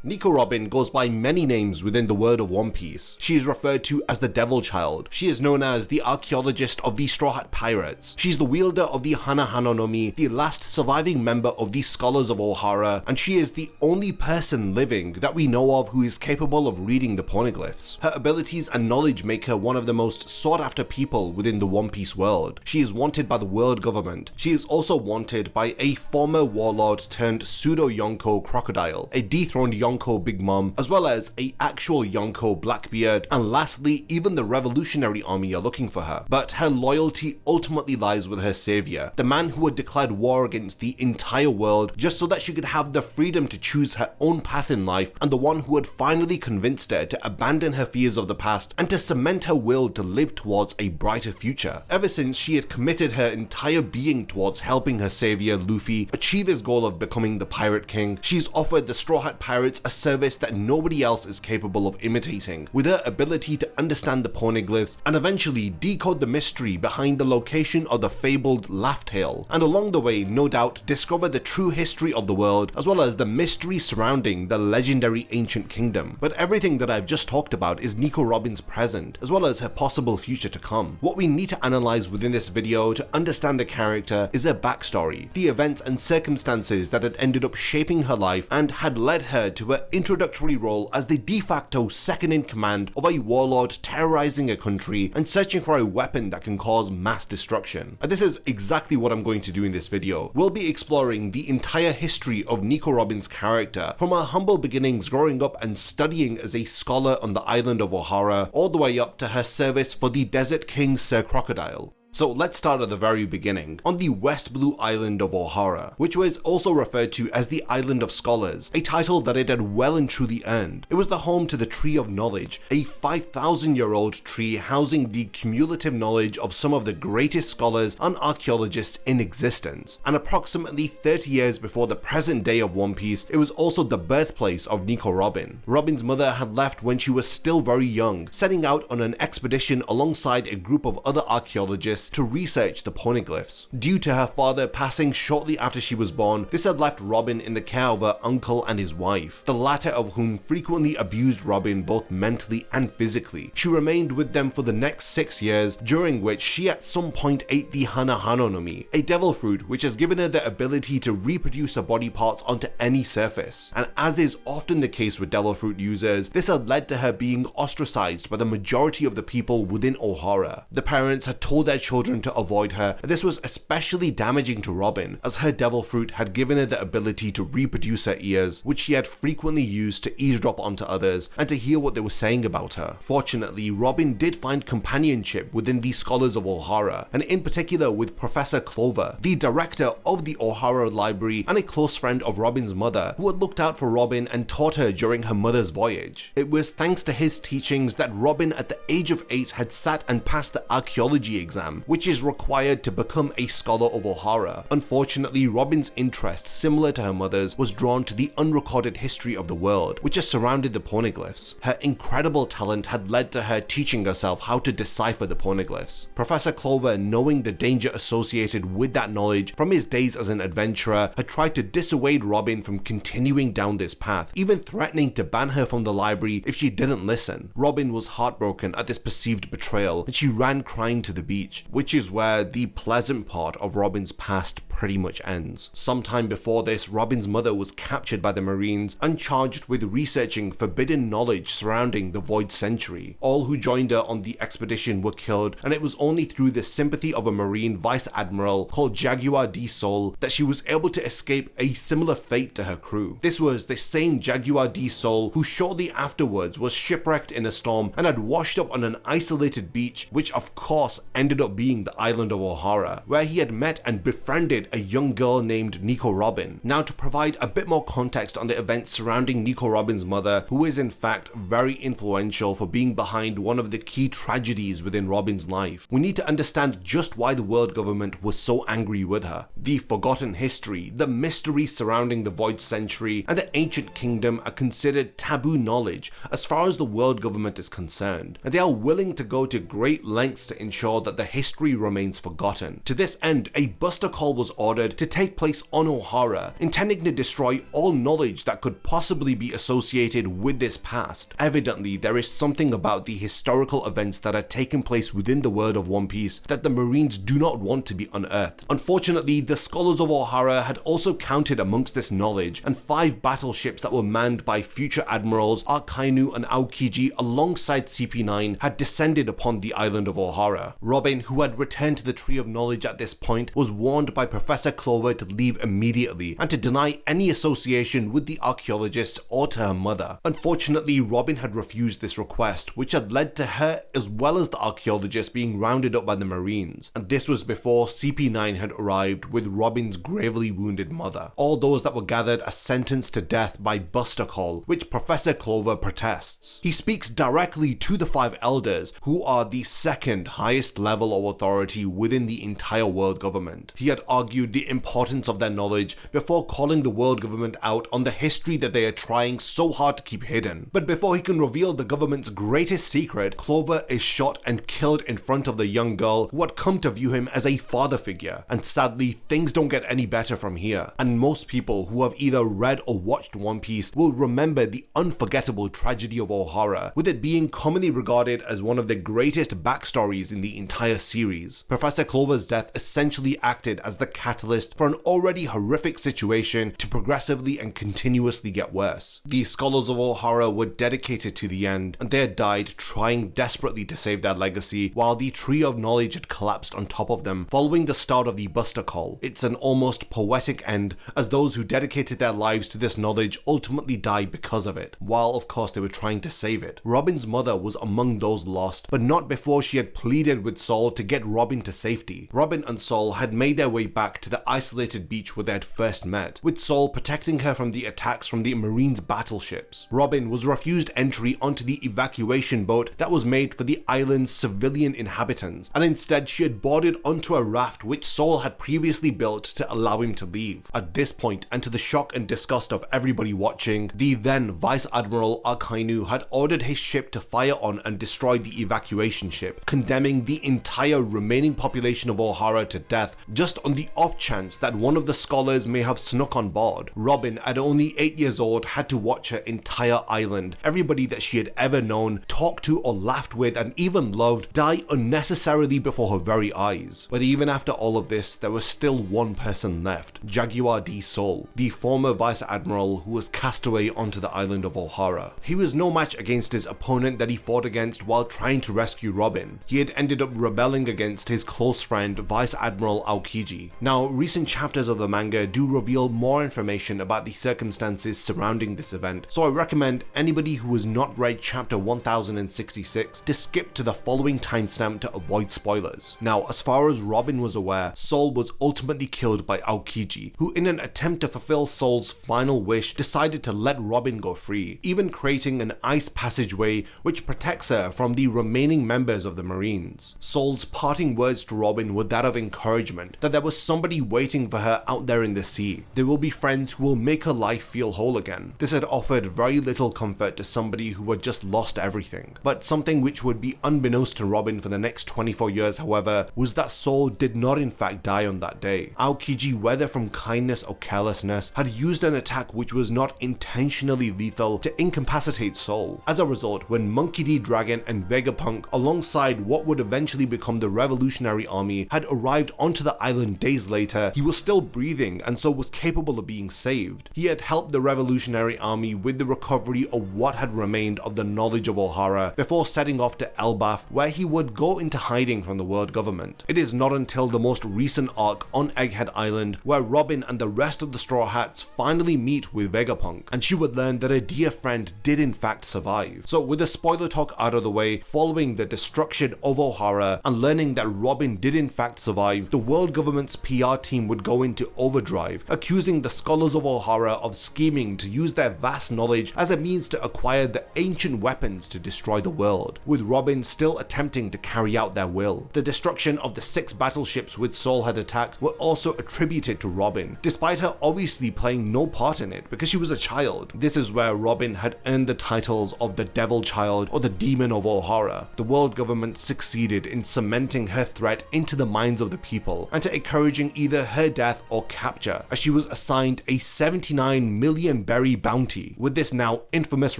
Nico Robin goes by many names within the world of One Piece. She is referred to as the Devil Child. She is known as the archaeologist of the Straw Hat Pirates. She's the wielder of the Hana Hana no Mi, the last surviving member of the Scholars of Ohara, and she is the only person living that we know of who is capable of reading the Poneglyphs. Her abilities and knowledge make her one of the most sought after people within the One Piece world. She is wanted by the world government. She is also wanted by a former warlord turned pseudo Yonko Crocodile, a dethroned Yonko Big Mom, as well as a actual Yonko Blackbeard, and lastly, even the Revolutionary Army are looking for her. But her loyalty ultimately lies with her savior, the man who had declared war against the entire world just so that she could have the freedom to choose her own path in life, and the one who had finally convinced her to abandon her fears of the past and to cement her will to live towards a brighter future. Ever since she had committed her entire being towards helping her savior Luffy achieve his goal of becoming the Pirate King, she's offered the Straw Hat Pirates a service that nobody else is capable of imitating, with her ability to understand the Poneglyphs and eventually decode the mystery behind the location of the fabled Laugh Tale, and along the way, no doubt, discover the true history of the world as well as the mystery surrounding the legendary ancient kingdom. But everything that I've just talked about is Nico Robin's present as well as her possible future to come. What we need to analyze within this video to understand a character is her backstory, the events and circumstances that had ended up shaping her life and had led her to her introductory role as the de facto second in command of a warlord terrorizing a country and searching for a weapon that can cause mass destruction. And this is exactly what I'm going to do in this video. We'll be exploring the entire history of Nico Robin's character, from her humble beginnings growing up and studying as a scholar on the island of Ohara, all the way up to her service for the Desert King Sir Crocodile. So let's start at the very beginning, on the West Blue Island of Ohara, which was also referred to as the Island of Scholars, a title that it had well and truly earned. It was the home to the Tree of Knowledge, a 5,000-year-old tree housing the cumulative knowledge of some of the greatest scholars and archaeologists in existence. And approximately 30 years before the present day of One Piece, it was also the birthplace of Nico Robin. Robin's mother had left when she was still very young, setting out on an expedition alongside a group of other archaeologists to research the Poneglyphs. Due to her father passing shortly after she was born, this had left Robin in the care of her uncle and his wife, the latter of whom frequently abused Robin both mentally and physically. She remained with them for the next 6 years, during which she at some point ate the Hana Hana no Mi, a devil fruit which has given her the ability to reproduce her body parts onto any surface. And as is often the case with devil fruit users, this had led to her being ostracized by the majority of the people within Ohara. The parents had told their children to avoid her, and this was especially damaging to Robin, as her devil fruit had given her the ability to reproduce her ears, which she had frequently used to eavesdrop onto others and to hear what they were saying about her. Fortunately, Robin did find companionship within the Scholars of Ohara, and in particular with Professor Clover, the director of the Ohara Library and a close friend of Robin's mother, who had looked out for Robin and taught her during her mother's voyage. It was thanks to his teachings that Robin at the age of 8 had sat and passed the archaeology exam, which is required to become a scholar of Ohara. Unfortunately, Robin's interest, similar to her mother's, was drawn to the unrecorded history of the world, which has surrounded the Poneglyphs. Her incredible talent had led to her teaching herself how to decipher the Poneglyphs. Professor Clover, knowing the danger associated with that knowledge from his days as an adventurer, had tried to dissuade Robin from continuing down this path, even threatening to ban her from the library if she didn't listen. Robin was heartbroken at this perceived betrayal, and she ran crying to the beach, which is where the pleasant part of Robin's past pretty much ends. Sometime before this, Robin's mother was captured by the Marines and charged with researching forbidden knowledge surrounding the Void Century. All who joined her on the expedition were killed, and it was only through the sympathy of a Marine Vice Admiral called Jaguar D Sol that she was able to escape a similar fate to her crew. This was the same Jaguar D Sol who shortly afterwards was shipwrecked in a storm and had washed up on an isolated beach, which of course ended up being the island of Ohara, where he had met and befriended a young girl named Nico Robin. Now, to provide a bit more context on the events surrounding Nico Robin's mother, who is in fact very influential for being behind one of the key tragedies within Robin's life, we need to understand just why the world government was so angry with her. The forgotten history, the mystery surrounding the Void Century, and the ancient kingdom are considered taboo knowledge as far as the world government is concerned, and they are willing to go to great lengths to ensure that the history history remains forgotten. To this end, a Buster Call was ordered to take place on Ohara, intending to destroy all knowledge that could possibly be associated with this past. Evidently, there is something about the historical events that had taken place within the world of One Piece that the Marines do not want to be unearthed. Unfortunately, the scholars of Ohara had also counted amongst this knowledge, and 5 battleships that were manned by future admirals Akainu and Aokiji alongside CP9 had descended upon the island of Ohara. Robin, who had returned to the Tree of Knowledge at this point, was warned by Professor Clover to leave immediately and to deny any association with the archaeologists or to her mother. Unfortunately, Robin had refused this request, which had led to her as well as the archaeologists being rounded up by the Marines, and this was before CP9 had arrived with Robin's gravely wounded mother. All those that were gathered are sentenced to death by Buster Call, which Professor Clover protests. He speaks directly to the 5 elders, who are the second highest level of authority within the entire world government. He had argued the importance of their knowledge before calling the world government out on the history that they are trying so hard to keep hidden. But before he can reveal the government's greatest secret, Clover is shot and killed in front of the young girl who had come to view him as a father figure. And sadly, things don't get any better from here. And most people who have either read or watched One Piece will remember the unforgettable tragedy of Ohara, with it being commonly regarded as one of the greatest backstories in the entire series. Professor Clover's death essentially acted as the catalyst for an already horrific situation to progressively and continuously get worse. The scholars of Ohara were dedicated to the end, and they had died trying desperately to save their legacy, while the Tree of Knowledge had collapsed on top of them following the start of the Buster Call. It's an almost poetic end, as those who dedicated their lives to this knowledge ultimately died because of it, while of course they were trying to save it. Robin's mother was among those lost, but not before she had pleaded with Saul to get Robin to safety. Robin and Saul had made their way back to the isolated beach where they had first met, with Saul protecting her from the attacks from the Marines' battleships. Robin was refused entry onto the evacuation boat that was made for the island's civilian inhabitants, and instead she had boarded onto a raft which Saul had previously built to allow him to leave. At this point, and to the shock and disgust of everybody watching, the then Vice Admiral Akainu had ordered his ship to fire on and destroy the evacuation ship, condemning the entire remaining population of Ohara to death just on the off chance that one of the scholars may have snuck on board. Robin, at only 8 years old, had to watch her entire island, everybody that she had ever known, talked to or laughed with and even loved, die unnecessarily before her very eyes. But even after all of this, there was still one person left, Jaguar D. Sol, the former Vice Admiral who was cast away onto the island of Ohara. He was no match against his opponent that he fought against while trying to rescue Robin. He had ended up rebelling against his close friend Vice Admiral Aokiji. Now, recent chapters of the manga do reveal more information about the circumstances surrounding this event, so I recommend anybody who has not read chapter 1066 to skip to the following timestamp to avoid spoilers. Now, as far as Robin was aware, Sol was ultimately killed by Aokiji, who in an attempt to fulfill Sol's final wish decided to let Robin go free, even creating an ice passageway which protects her from the remaining members of the Marines. Sol's parting words to Robin were that of encouragement, that there was somebody waiting for her out there in the sea. There will be friends who will make her life feel whole again. This had offered very little comfort to somebody who had just lost everything. But something which would be unbeknownst to Robin for the next 24 years, however, was that Sol did not in fact die on that day. Aokiji, whether from kindness or carelessness, had used an attack which was not intentionally lethal to incapacitate Sol. As a result, when Monkey D. Dragon and Vegapunk, alongside what would eventually become the Revolutionary Army, had arrived onto the island days later, he was still breathing and so was capable of being saved. He had helped the Revolutionary Army with the recovery of what had remained of the knowledge of Ohara before setting off to Elbaf, where he would go into hiding from the world government. It is not until the most recent arc on Egghead Island where Robin and the rest of the Straw Hats finally meet with Vegapunk, and she would learn that a dear friend did in fact survive. So with the spoiler talk out of the way, following the destruction of Ohara and learning that Robin did in fact survive, the world government's PR team would go into overdrive, accusing the scholars of Ohara of scheming to use their vast knowledge as a means to acquire the ancient weapons to destroy the world, with Robin still attempting to carry out their will. The destruction of the 6 battleships which Sol had attacked were also attributed to Robin, despite her obviously playing no part in it because she was a child. This is where Robin had earned the titles of the Devil Child or the Demon of Ohara. The world government succeeded in cementing cementing her threat into the minds of the people and to encouraging either her death or capture, as she was assigned a 79 million berry bounty. With this now infamous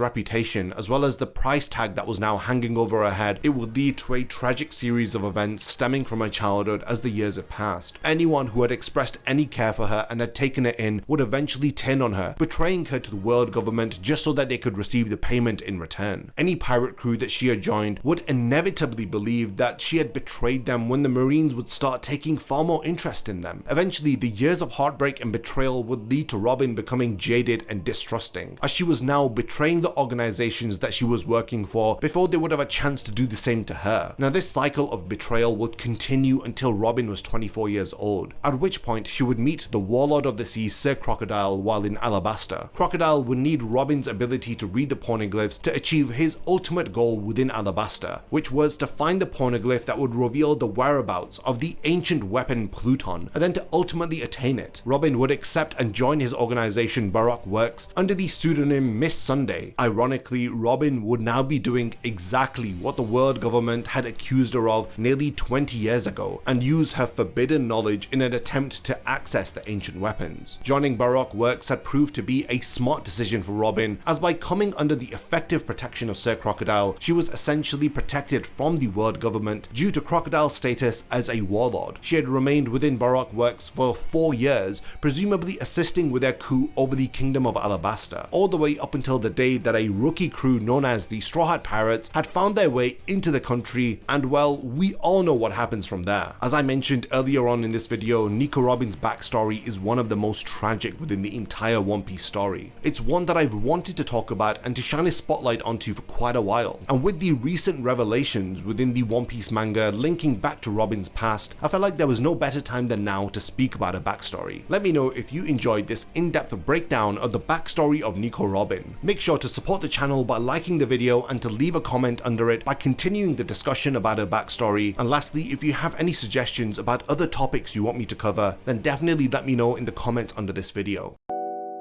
reputation, as well as the price tag that was now hanging over her head, it would lead to a tragic series of events stemming from her childhood as the years had passed. Anyone who had expressed any care for her and had taken it in would eventually turn on her, betraying her to the world government just so that they could receive the payment in return. Any pirate crew that she had joined would inevitably believe that she had betrayed them when the Marines would start taking far more interest in them. Eventually, the years of heartbreak and betrayal would lead to Robin becoming jaded and distrusting, as she was now betraying the organizations that she was working for before they would have a chance to do the same to her. Now, this cycle of betrayal would continue until Robin was 24 years old, at which point she would meet the warlord of the sea, Sir Crocodile, while in Alabasta. Crocodile would need Robin's ability to read the Poneglyphs to achieve his ultimate goal within Alabasta, which was to find the Poneglyph that would reveal the whereabouts of the ancient weapon Pluton, and then to ultimately attain it. Robin would accept and join his organization Baroque Works under the pseudonym Miss Sunday. Ironically, Robin would now be doing exactly what the world government had accused her of nearly 20 years ago, and use her forbidden knowledge in an attempt to access the ancient weapons. Joining Baroque Works had proved to be a smart decision for Robin, as by coming under the effective protection of Sir Crocodile, she was essentially protected from the world government due to Crocodile's status as a warlord. She had remained within Baroque Works for 4 years, presumably assisting with their coup over the kingdom of Alabasta, all the way up until the day that a rookie crew known as the Straw Hat Pirates had found their way into the country, and well, we all know what happens from there. As I mentioned earlier on in this video, Nico Robin's backstory is one of the most tragic within the entire One Piece story. It's one that I've wanted to talk about and to shine a spotlight onto for quite a while, and with the recent revelations within the One Piece manga linking back to Robin's past, I felt like there was no better time than now to speak about her backstory. Let me know if you enjoyed this in-depth breakdown of the backstory of Nico Robin. Make sure to support the channel by liking the video and to leave a comment under it by continuing the discussion about her backstory. And lastly, if you have any suggestions about other topics you want me to cover, then definitely let me know in the comments under this video.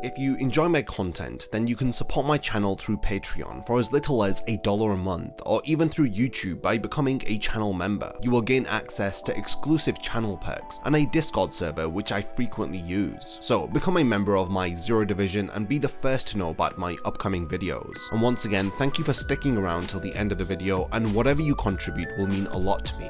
If you enjoy my content, then you can support my channel through Patreon for as little as $1 a month, or even through YouTube by becoming a channel member. You will gain access to exclusive channel perks and a Discord server which I frequently use. So become a member of my Zero Division and be the first to know about my upcoming videos. And once again, thank you for sticking around till the end of the video, and whatever you contribute will mean a lot to me.